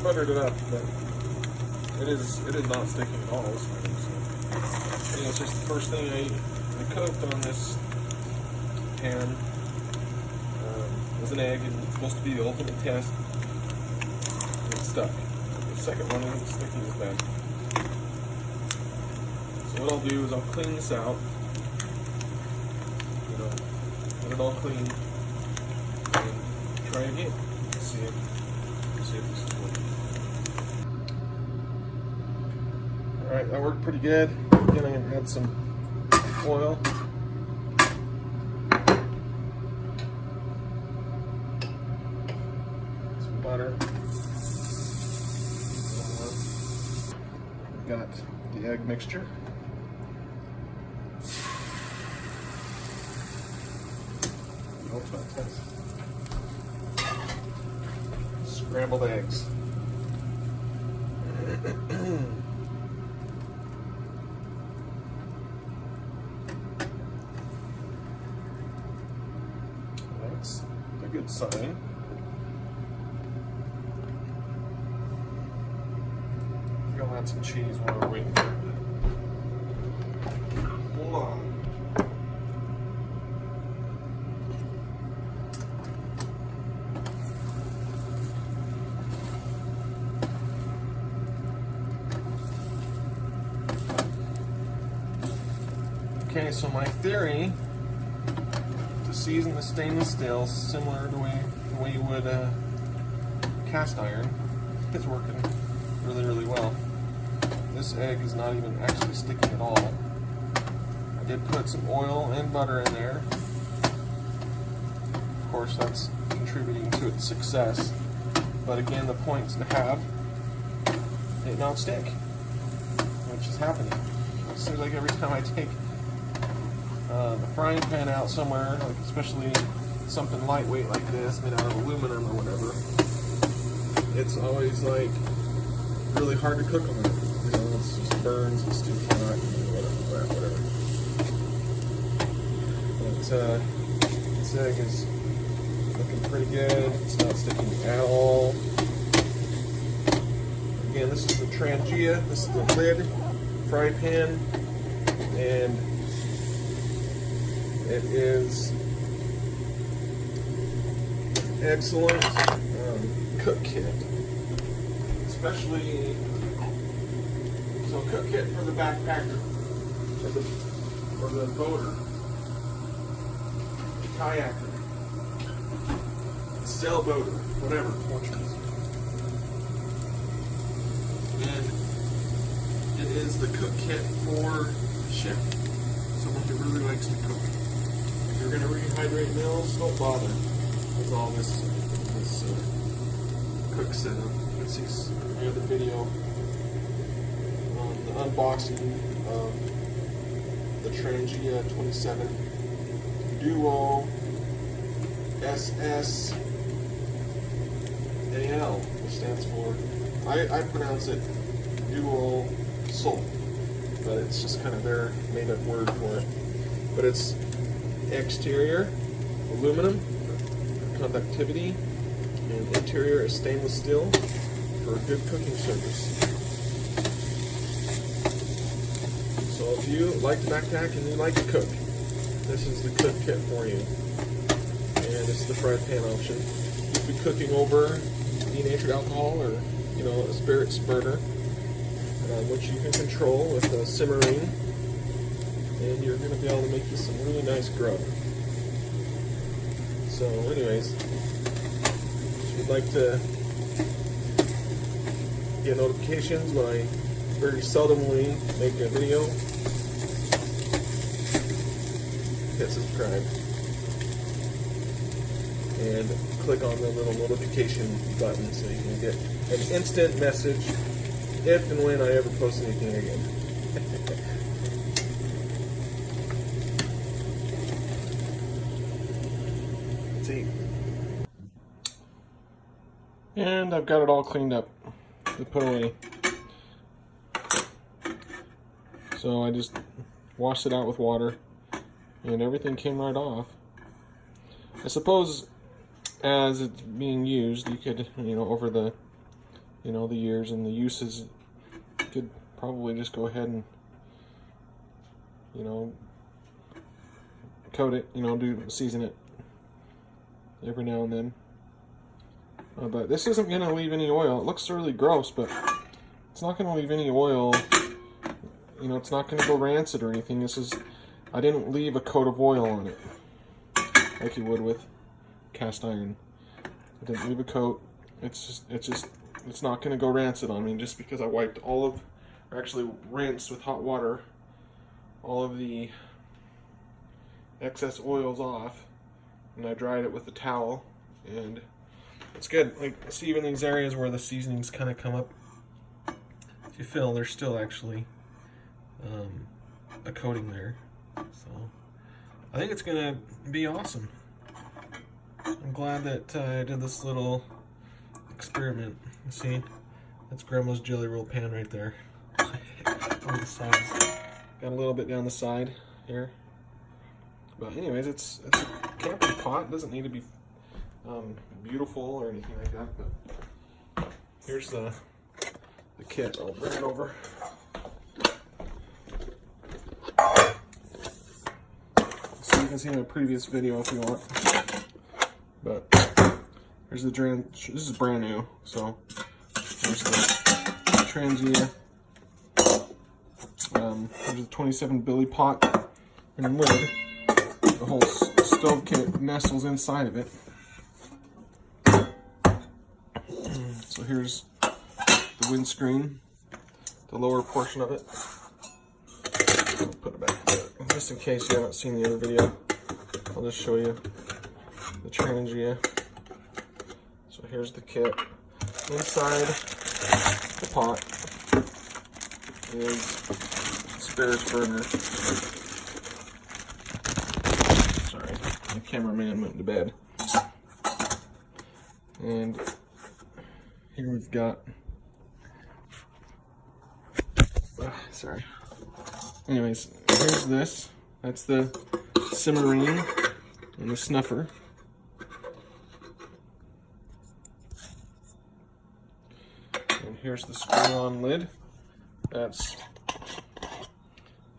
buttered it up, but it is not sticking at all this time. So, you know, it's just the first thing I cooked on this pan was an egg, and it's supposed to be the ultimate test. And it's stuck. The second one isn't sticking as bad. So what I'll do is I'll clean this out. You know, get it all clean, and try again. See if this is working. Alright, that worked pretty good. Again, I'm going to add some oil. Some butter. We've got the egg mixture. Scrambled eggs. That's a good sign. I'll add some cheese while we're waiting for it. Hold on. Okay, so my theory to season the stainless steel similar to the way you would cast iron is working really, really well. This egg is not even actually sticking at all. I did put some oil and butter in there. Of course, that's contributing to its success. But again, the point is to have it not stick, which is happening. It seems like every time I take the frying pan out somewhere, like especially something lightweight like this, made out of aluminum or whatever, it's always like really hard to cook on it. You know, it just burns, it's too hot, whatever. But this egg is looking pretty good. It's not sticking at all. Again, this is the Trangia. This is the lid fry pan, and it is excellent cook kit, especially so cook kit for the backpacker or the boater, the kayaker, the sailboater, whatever. And it is the cook kit for the ship, someone who really likes to cook. If you're going to rehydrate meals, don't bother with all this cook setup. You can see the other video on the unboxing of the Trangia 27 Duo SSAL, which stands for, I pronounce it Duossal, but it's just kind of their made-up word for it. But it's exterior aluminum for conductivity, and interior is stainless steel for good cooking service. So if you like to backpack and you like to cook, this is the cook kit for you. And it's the fry pan option. You'll be cooking over denatured alcohol or, you know, a spirit spurter, which you can control with a simmering, and you're going to be able to make you some really nice grub. So anyways, if you'd like to get notifications when I very seldomly make a video, hit subscribe and click on the little notification button so you can get an instant message if and when I ever post anything again. Let's eat. And I've got it all cleaned up to put away. So I just washed it out with water and everything came right off. I suppose as it's being used, you could, you know, over the you know, the years and the uses. You could probably just go ahead and, you know, coat it, you know, season it every now and then. But this isn't going to leave any oil. It looks really gross, but it's not going to leave any oil. You know, it's not going to go rancid or anything. I didn't leave a coat of oil on it like you would with cast iron. I didn't leave a coat. It's not going to go rancid on me just because I wiped actually rinsed with hot water all of the excess oils off, and I dried it with a towel, and it's good. Like, see, even these areas where the seasonings kind of come up, if you feel, there's still actually a coating there. So I think it's gonna be awesome. I'm glad that I did this little experiment. See, that's Grandma's jelly roll pan right there. On the side, got a little bit down the side here. But anyways, it's a camping pot. It doesn't need to be beautiful or anything like that. But here's the kit. I'll bring it over. So you can see my previous video if you want. But here's the drain. This is brand new. So here's the Trangia. There's a 27 billy pot and lid. The whole stove kit nestles inside of it. So here's the windscreen, the lower portion of it. I'll put it back together. Just in case you haven't seen the other video, I'll just show you the Trangia. So here's the kit. Inside the pot is spirits burner. Sorry, the cameraman went to bed. And here we've got, sorry. Anyways, here's this. That's the Simmerine and the snuffer. And here's the screw-on lid.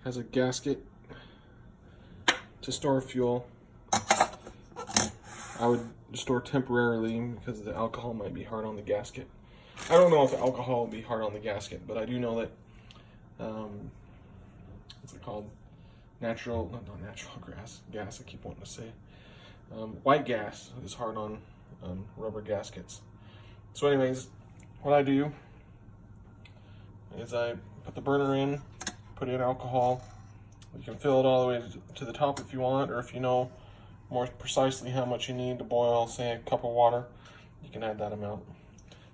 Has a gasket to store fuel. I would store temporarily because the alcohol might be hard on the gasket. I don't know if the alcohol will be hard on the gasket, but I do know that what's it called? Not natural gas. I keep wanting to say white gas is hard on rubber gaskets. So, anyways, what I do is I put the burner in, put in alcohol. You can fill it all the way to the top if you want, or if you know more precisely how much you need to boil, say a cup of water, you can add that amount.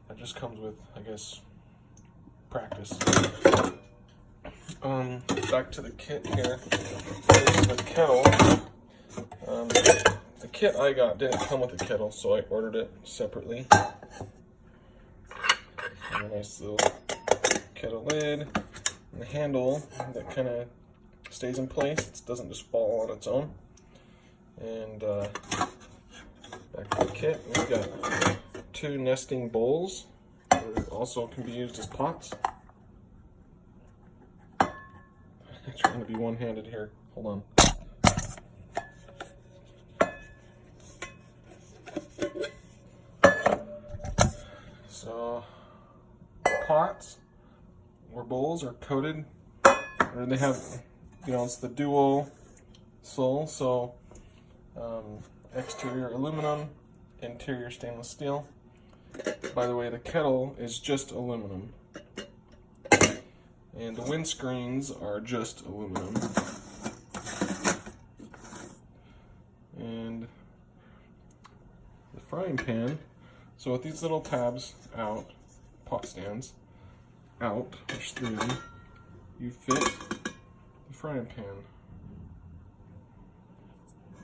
That just comes with, I guess, practice. Back to the kit here. Here's the kettle. The kit I got didn't come with a kettle, so I ordered it separately. And a nice little kettle lid, and the handle that kind of stays in place. It doesn't just fall on its own. And back to the kit, we've got 2 nesting bowls. That also can be used as pots. I'm trying to be one-handed here. Hold on. So, pots or bowls are coated, and they have, you know, it's the Duossal, so exterior aluminum, interior stainless steel. By the way, the kettle is just aluminum, and the windscreens are just aluminum. And the frying pan, so with these little tabs out, pot stands out, there's 3 of them, you fit the frying pan.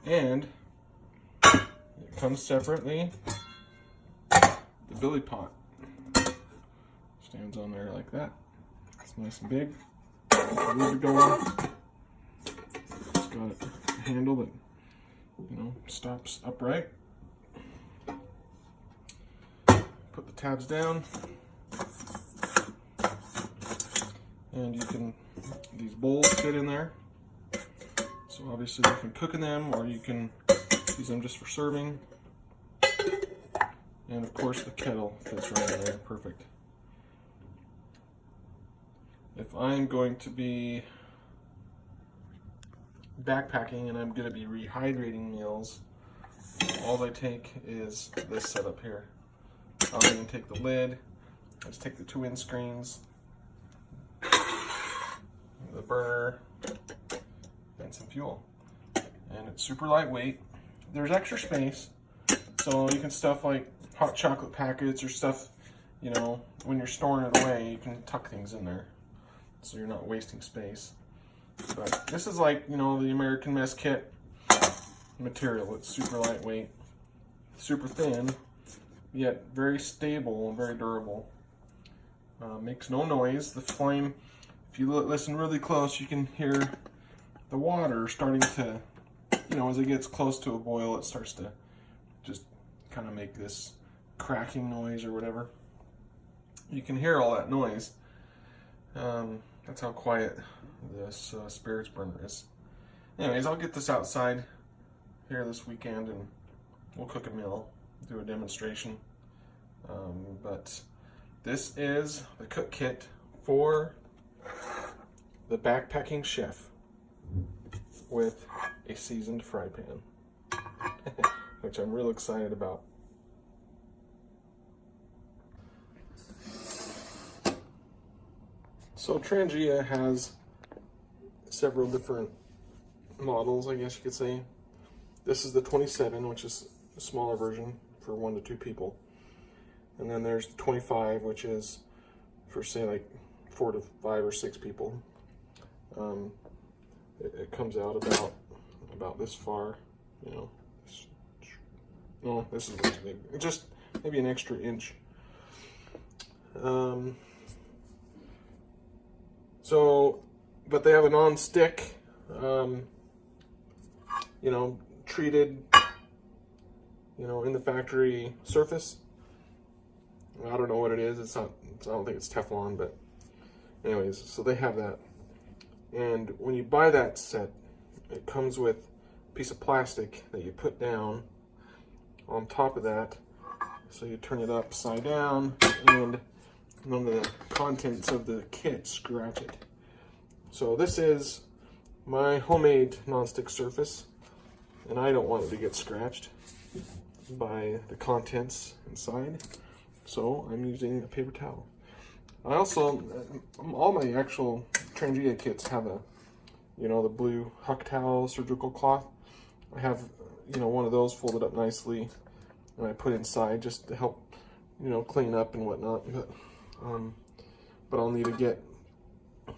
And it comes separately. The billy pot stands on there like that. It's nice and big. Ready to go on. It's got a handle that, you know, stops upright. Put the tabs down. and these bowls fit in there. So obviously you can cook in them, or you can use them just for serving. And of course the kettle fits right in there, perfect. If I'm going to be backpacking and I'm going to be rehydrating meals, all I take is this setup here. I'll even take the lid, I just take the 2 windscreens, the burner, and some fuel. And it's super lightweight. There's extra space, so you can stuff like hot chocolate packets or stuff, you know, when you're storing it away, you can tuck things in there, so you're not wasting space. But this is like, you know, the American Mess Kit material. It's super lightweight, super thin, yet very stable and very durable. Makes no noise. The flame, if you listen really close, you can hear the water starting to, you know, as it gets close to a boil, it starts to just kind of make this cracking noise or whatever. You can hear all that noise. That's how quiet this spirits burner is. Anyways, I'll get this outside here this weekend and we'll cook a meal, do a demonstration. But this is the cook kit for the backpacking chef with a seasoned fry pan, which I'm real excited about. So Trangia has several different models, I guess you could say. This is the 27, which is a smaller version for 1 to 2 people. And then there's the 25, which is for, say, like 4 to 5 or 6 people. It comes out about this far, you know. No, this is way too big. Just maybe an extra inch. So, but they have a non-stick, you know, treated, you know, in the factory surface. I don't know what it is. It's not. I don't think it's Teflon, but anyways, so they have that. And when you buy that set, it comes with a piece of plastic that you put down on top of that. So you turn it upside down, and none of the contents of the kit scratch it. So this is my homemade nonstick surface, and I don't want it to get scratched by the contents inside. So I'm using a paper towel. I also, all my actual Trangia kits have a, you know, the blue Huck towel surgical cloth. I have, you know, one of those folded up nicely, and I put inside just to help, you know, clean up and whatnot. But I'll need to get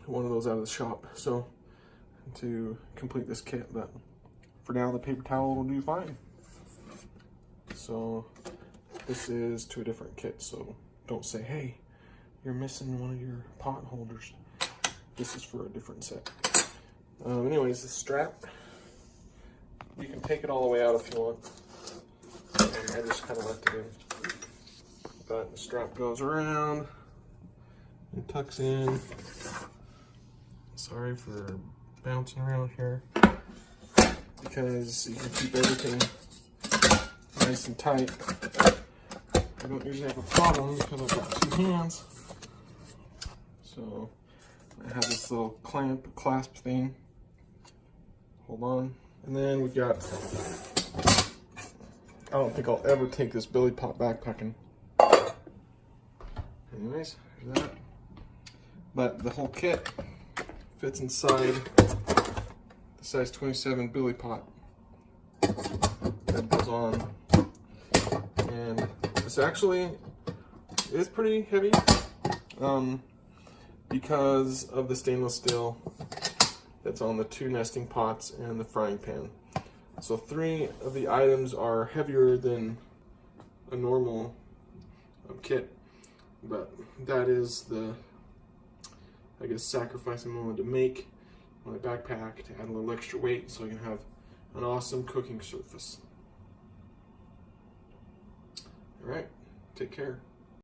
one of those out of the shop, so to complete this kit. But for now, the paper towel will do fine. So this is to a different kit, so don't say, hey, you're missing one of your pot holders. This is for a different set. Anyways, the strap, you can take it all the way out if you want. I just kind of left it in. But the strap goes around and tucks in. Sorry for bouncing around here, because you can keep everything nice and tight. I don't usually have a problem because I've got 2 hands. So I have this little clasp thing. Hold on. And then we've got, I don't think I'll ever take this billy pop backpacking. Anyways, there's that. But the whole kit fits inside the size 27 billy pot that goes on. And this actually is pretty heavy because of the stainless steel that's on the 2 nesting pots and the frying pan. So 3 of the items are heavier than a normal kit, but that is the, I guess, sacrifice I'm willing to make on my backpack to add a little extra weight so I can have an awesome cooking surface. All right, take care.